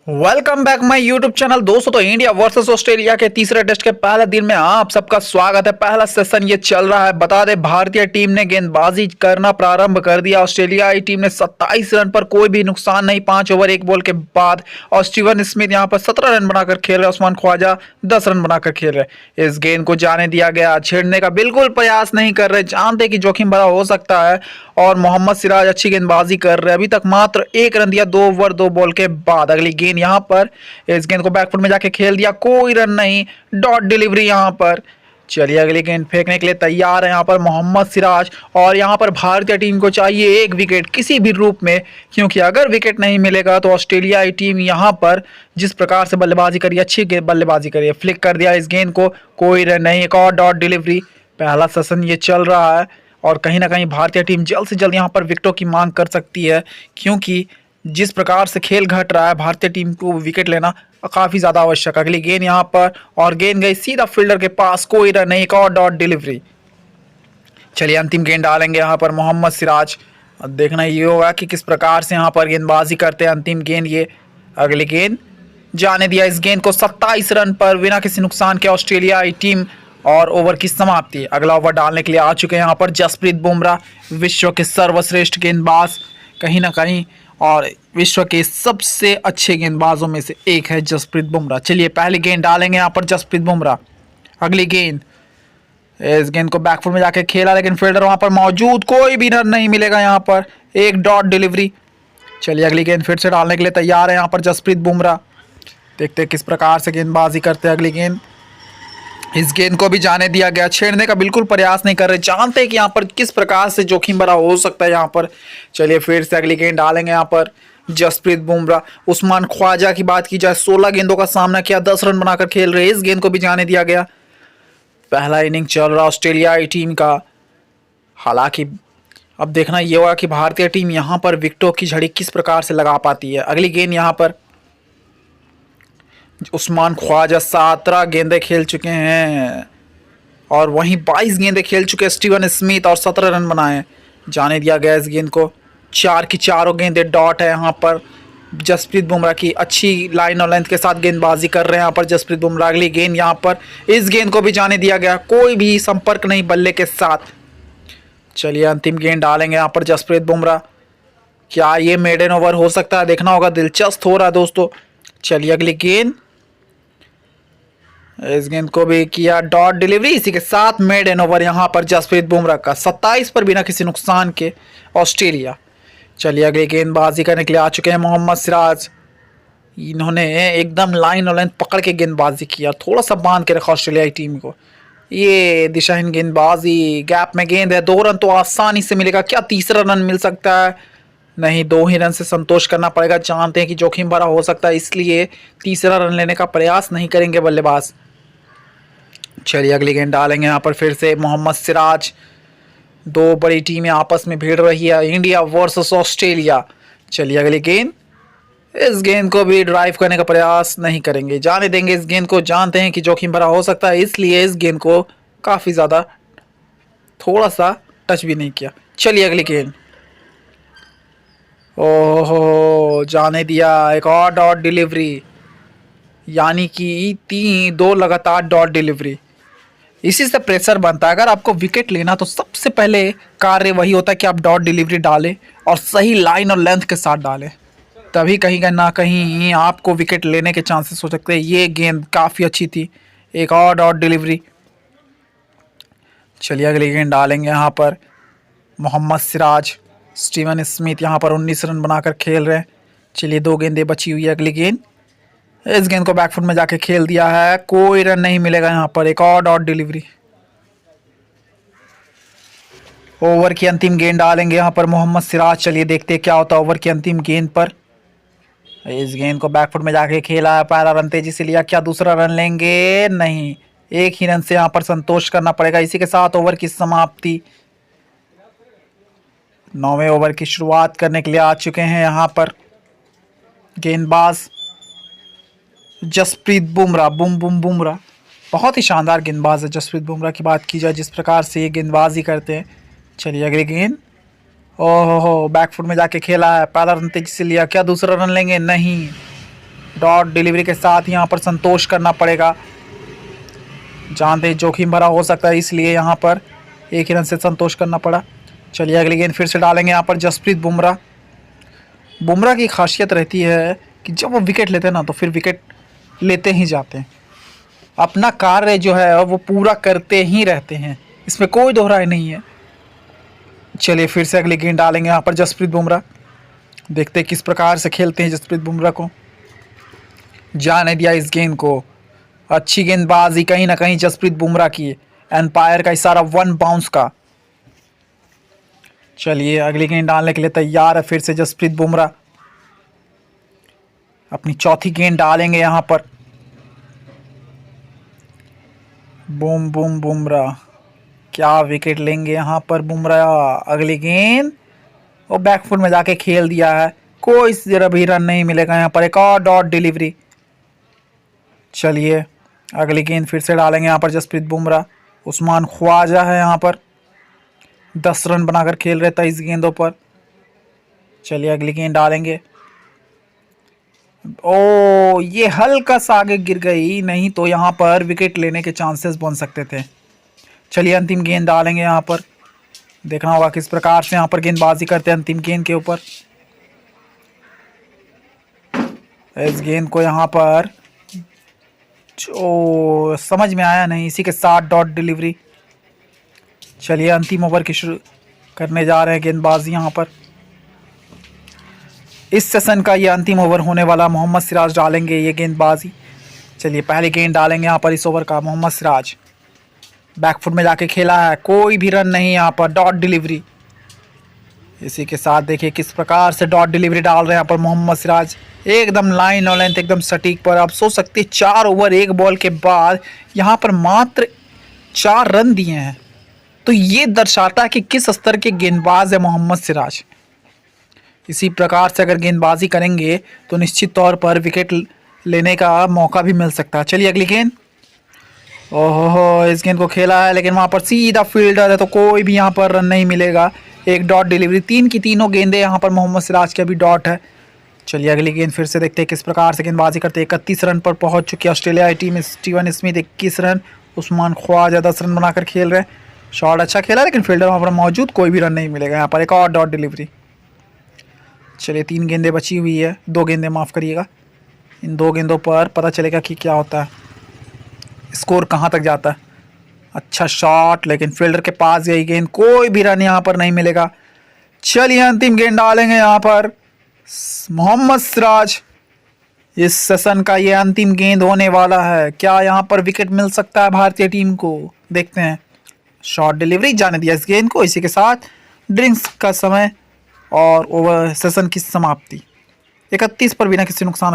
Welcome back my YouTube channel. दोस्तों, तो India versus Australia के तीसरे टेस्ट के पहले दिन में आप सबका स्वागत है। पहला सेशन ये चल रहा है। बता दें, भारतीय टीम ने गेंदबाजी करना प्रारंभ कर दिया। ऑस्ट्रेलियाई टीम ने 27 रन पर कोई भी नुकसान नहीं, 5 ओवर 1 बॉल के बाद। और स्टीवन स्मिथ यहां पर 17 रन बनाकर खेल रहे, उस्मान ख्वाजा 10 रन बनाकर खेल रहे। इस गेंद को जाने दिया गया, छेड़ने का बिल्कुल प्रयास नहीं कर रहे, जानते कि जोखिम भरा हो सकता है। और मोहम्मद सिराज अच्छी गेंदबाजी कर रहे हैं। अभी तक मात्र 1 रन दिया 2 ओवर 2 बॉल के बाद। अगली गेंद यहां पर, इस गेंद को बैकफुट में जाके खेल दिया, कोई रन नहीं, डॉट डिलीवरी यहां पर। चलिए अगली गेंद फेंकने के लिए तैयार है यहां पर मोहम्मद सिराज। और यहां पर भारतीय टीम को चाहिए एक विकेट किसी भी रूप में, क्योंकि अगर विकेट नहीं मिलेगा तो ऑस्ट्रेलियाई टीम यहां पर जिस प्रकार से बल्लेबाजी करी, अच्छी बल्लेबाजी करी, फ्लिक कर दिया इस गेंद को, कोई रन नहीं, एक और डॉट डिलीवरी। पहला सेशन ये चल रहा है और कहीं ना कहीं भारतीय टीम जल्द से जल्द यहां पर विकेटों की मांग कर सकती है, क्योंकि जिस प्रकार से खेल घट रहा है भारतीय टीम को विकेट लेना काफी ज्यादा आवश्यक। अगली गेंद यहां पर, और गेंद गई सीधा फील्डर के पास, कोई रन नहीं, एक और डॉट डिलीवरी। चलिए अंतिम गेंद डालेंगे यहां पर मोहम्मद सिराज। अब देखना ये होगा कि किस प्रकार से यहां पर गेंदबाजी करते हैं। अंतिम गेंद ये, अगली गेंद जाने दिया इस गेंद को 27 रन पर बिना किसी नुकसान के ऑस्ट्रेलियाई टीम। और ओवर की समाप्ति। अगला ओवर डालने के लिए आ चुके हैं यहाँ पर जसप्रीत बुमराह, विश्व के सर्वश्रेष्ठ गेंदबाज कहीं ना कहीं, और विश्व के सबसे अच्छे गेंदबाजों में से एक है जसप्रीत बुमराह। चलिए पहली गेंद डालेंगे यहाँ पर जसप्रीत बुमराह। अगली गेंद, इस गेंद को बैकफुट में जाके खेला, लेकिन फील्डर वहां पर मौजूद, कोई भी रन नहीं मिलेगा यहाँ पर, एक डॉट डिलीवरी। चलिए अगली गेंद फिर से डालने के लिए तैयार है यहाँ पर जसप्रीत बुमराह। देखते हैं किस प्रकार से गेंदबाजी करते हैं। अगली गेंद, इस गेंद को भी जाने दिया गया, छेड़ने का बिल्कुल प्रयास नहीं कर रहे, जानते हैं कि यहाँ पर किस प्रकार से जोखिम भरा हो सकता है यहाँ पर। चलिए फिर से अगली गेंद डालेंगे यहाँ पर जसप्रीत बुमराह। उस्मान ख्वाजा की बात की जाए, 16 गेंदों का सामना किया, 10 रन बनाकर खेल रहे, इस गेंद को भी जाने दिया गया। पहला इनिंग चल रहा ऑस्ट्रेलियाई टीम का। हालांकि अब देखना यह होगा कि भारतीय टीम यहाँ पर विकेटों की झड़ी किस प्रकार से लगा पाती है। अगली गेंद यहाँ पर, उस्मान ख्वाजा 17 गेंदें खेल चुके हैं, और वहीं 22 गेंदें खेल चुके हैं स्टीवन स्मिथ, और 17 रन बनाए। जाने दिया गया इस गेंद को, 4 की चारों गेंदें डॉट है यहाँ पर। जसप्रीत बुमराह की अच्छी लाइन और लेंथ के साथ गेंदबाजी कर रहे हैं यहाँ पर जसप्रीत बुमराह। अगली गेंद यहाँ पर, इस गेंद को भी जाने दिया गया, कोई भी संपर्क नहीं बल्ले के साथ। चलिए अंतिम गेंद डालेंगे यहाँ पर जसप्रीत बुमराह। क्या ये मेडन ओवर हो सकता है? देखना होगा, दिलचस्प हो रहा है दोस्तों। चलिए अगली गेंद, इस गेंद को भी किया डॉट डिलीवरी। इसी के साथ मेड एन ओवर यहां पर जसप्रीत बुमराह का, 27 पर बिना किसी नुकसान के ऑस्ट्रेलिया। चलिए अगली गेंदबाजी करने के लिए आ चुके हैं मोहम्मद सिराज। इन्होंने एकदम लाइन और लेंथ पकड़ के गेंदबाजी किया, थोड़ा सा बांध के रखा ऑस्ट्रेलियाई टीम को। ये दिशाहीन गेंदबाजी, गैप में गेंद है, 2 रन तो आसानी से मिलेगा। क्या तीसरा रन मिल सकता है? नहीं, 2 ही रन से संतोष करना पड़ेगा। जानते हैं कि जोखिम भरा हो सकता है, इसलिए तीसरा रन लेने का प्रयास नहीं करेंगे बल्लेबाज। चलिए अगली गेंद डालेंगे यहाँ पर फिर से मोहम्मद सिराज। 2 बड़ी टीमें आपस में भिड़ रही है, इंडिया वर्सेस ऑस्ट्रेलिया। चलिए अगली गेंद, इस गेंद को भी ड्राइव करने का प्रयास नहीं करेंगे, जाने देंगे इस गेंद को। जानते हैं कि जोखिम भरा हो सकता है, इसलिए इस गेंद को काफ़ी ज़्यादा थोड़ा सा टच भी नहीं किया। चलिए अगली गेंद, ओहो, जाने दिया, एक और डॉट डिलीवरी, यानी कि 2 लगातार डॉट डिलीवरी। इसी से प्रेशर बनता है। अगर आपको विकेट लेना तो सबसे पहले कार्य वही होता है कि आप डॉट डिलीवरी डालें और सही लाइन और लेंथ के साथ डालें, तभी कहीं ना कहीं आपको विकेट लेने के चांसेस हो सकते हैं। ये गेंद काफ़ी अच्छी थी, एक और डॉट डिलीवरी। चलिए अगली गेंद डालेंगे यहाँ पर मोहम्मद सिराज। स्टीवन स्मिथ यहाँ पर 19 रन बनाकर खेल रहे हैं। चलिए 2 गेंदें बची हुई है। अगली गेंद, इस गेंद को बैकफुट में जाके खेल दिया है, कोई रन नहीं मिलेगा यहाँ पर, एक और डॉट डिलीवरी। ओवर की अंतिम गेंद डालेंगे यहाँ पर मोहम्मद सिराज। चलिए देखते हैं क्या होता है ओवर की अंतिम गेंद पर। इस गेंद को बैकफुट में जाके खेला है, पहला रन तेजी से लिया, क्या दूसरा रन लेंगे? नहीं, 1 ही रन से यहाँ पर संतोष करना पड़ेगा। इसी के साथ ओवर की समाप्ति। 9वें ओवर की शुरुआत करने के लिए आ चुके हैं यहाँ पर गेंदबाज जसप्रीत बुमराह। बुमराह बहुत ही शानदार गेंदबाज है जसप्रीत बुमराह की बात की जाए, जिस प्रकार से ये गेंदबाजी करते हैं। चलिए अगली गेंद, ओहो बैकफुट में जाके खेला है, पहला रन तेजी से लिया, क्या दूसरा रन लेंगे? नहीं, डॉट डिलीवरी के साथ यहाँ पर संतोष करना पड़ेगा। जानते जोखिम भरा हो सकता है, इसलिए यहाँ पर एक ही रन से संतोष करना पड़ा। चलिए अगली गेंद फिर से डालेंगे यहाँ पर जसप्रीत बुमराह। बुमराह की खासियत रहती है कि जब वो विकेट लेते हैं ना तो फिर विकेट लेते ही जाते हैं, अपना कार्य जो है वो पूरा करते ही रहते हैं, इसमें कोई दोहराई नहीं है। चलिए फिर से अगली गेंद डालेंगे यहाँ पर जसप्रीत बुमराह। देखते हैं किस प्रकार से खेलते हैं जसप्रीत बुमराह को। जाने दिया इस गेंद को, अच्छी गेंदबाजी कहीं ना कहीं जसप्रीत बुमराह की। एम्पायर का इशारा 1 बाउंस का। चलिए अगली गेंद डालने के लिए तैयार है फिर से जसप्रीत बुमराह। अपनी चौथी गेंद डालेंगे यहाँ पर। बूम बूम बुमराह, क्या विकेट लेंगे यहाँ पर बुमराह। अगली गेंद और बैकफुट में जाके खेल दिया है, कोई जरा भी रन नहीं मिलेगा यहाँ पर। एक और डॉट डिलीवरी। चलिए अगली गेंद फिर से डालेंगे यहाँ पर जसप्रीत बुमराह। उस्मान ख्वाजा है यहाँ पर, 10 रन बनाकर खेल रहे 23 गेंदों पर। चलिए अगली गेंद डालेंगे। ओ ये हल्का सा आगे गिर गई, नहीं तो यहाँ पर विकेट लेने के चांसेस बन सकते थे। चलिए अंतिम गेंद डालेंगे यहाँ पर। देखना होगा किस प्रकार से यहाँ पर गेंदबाजी करते हैं अंतिम गेंद के ऊपर। इस गेंद को यहाँ पर जो समझ में आया नहीं, इसी के साथ डॉट डिलीवरी। चलिए अंतिम ओवर की शुरू करने जा रहे हैं गेंदबाजी यहाँ पर। इस सेशन का ये अंतिम ओवर होने वाला। मोहम्मद सिराज डालेंगे ये गेंदबाजी। चलिए पहली गेंद डालेंगे यहाँ पर इस ओवर का। मोहम्मद सिराज बैकफुट में जाके खेला है, कोई भी रन नहीं यहाँ पर, डॉट डिलीवरी। इसी के साथ देखिए किस प्रकार से डॉट डिलीवरी डाल रहे हैं यहाँ पर मोहम्मद सिराज, एकदम लाइन और लेंथ एकदम सटीक पर। आप सोच सकते 4 ओवर 1 बॉल के बाद यहाँ पर मात्र 4 रन दिए हैं, तो ये दर्शाता है कि किस स्तर के गेंदबाज है मोहम्मद सिराज। इसी प्रकार से अगर गेंदबाजी करेंगे तो निश्चित तौर पर विकेट लेने का मौका भी मिल सकता है। चलिए अगली गेंद। ओहो इस गेंद को खेला है, लेकिन वहाँ पर सीधा फील्डर है तो कोई भी यहाँ पर रन नहीं मिलेगा। एक डॉट डिलीवरी। 3 की तीनों गेंदें यहाँ पर मोहम्मद सिराज के अभी डॉट है। चलिए अगली गेंद फिर से देखते हैं किस प्रकार से गेंदबाजी करते हैं। 31 रन पर पहुंच चुकी है ऑस्ट्रेलियाई team. Steven Smith 21 run, Usman Khawaja 10 run बनाकर खेल रहे हैं। शॉट अच्छा खेला, लेकिन फील्डर वहाँ पर मौजूद, कोई भी रन नहीं मिलेगा यहाँ पर। एक और डॉट डिलीवरी। चलिए 3 गेंदें बची हुई है, 2 गेंदें माफ़ करिएगा। इन 2 गेंदों पर पता चलेगा कि क्या होता है, स्कोर कहाँ तक जाता है। अच्छा शॉट, लेकिन फील्डर के पास गई गेंद, कोई भी रन यहाँ पर नहीं मिलेगा। चलिए अंतिम गेंद डालेंगे यहाँ पर मोहम्मद सिराज। इस सेशन का ये अंतिम गेंद होने वाला है। क्या यहाँ पर विकेट मिल सकता है भारतीय टीम को, देखते हैं। शॉर्ट डिलीवरी, जाने दिया इस गेंद को। इसी के साथ ड्रिंक्स का समय और ओवर सेशन की समाप्ति। 31 पर बिना किसी नुकसान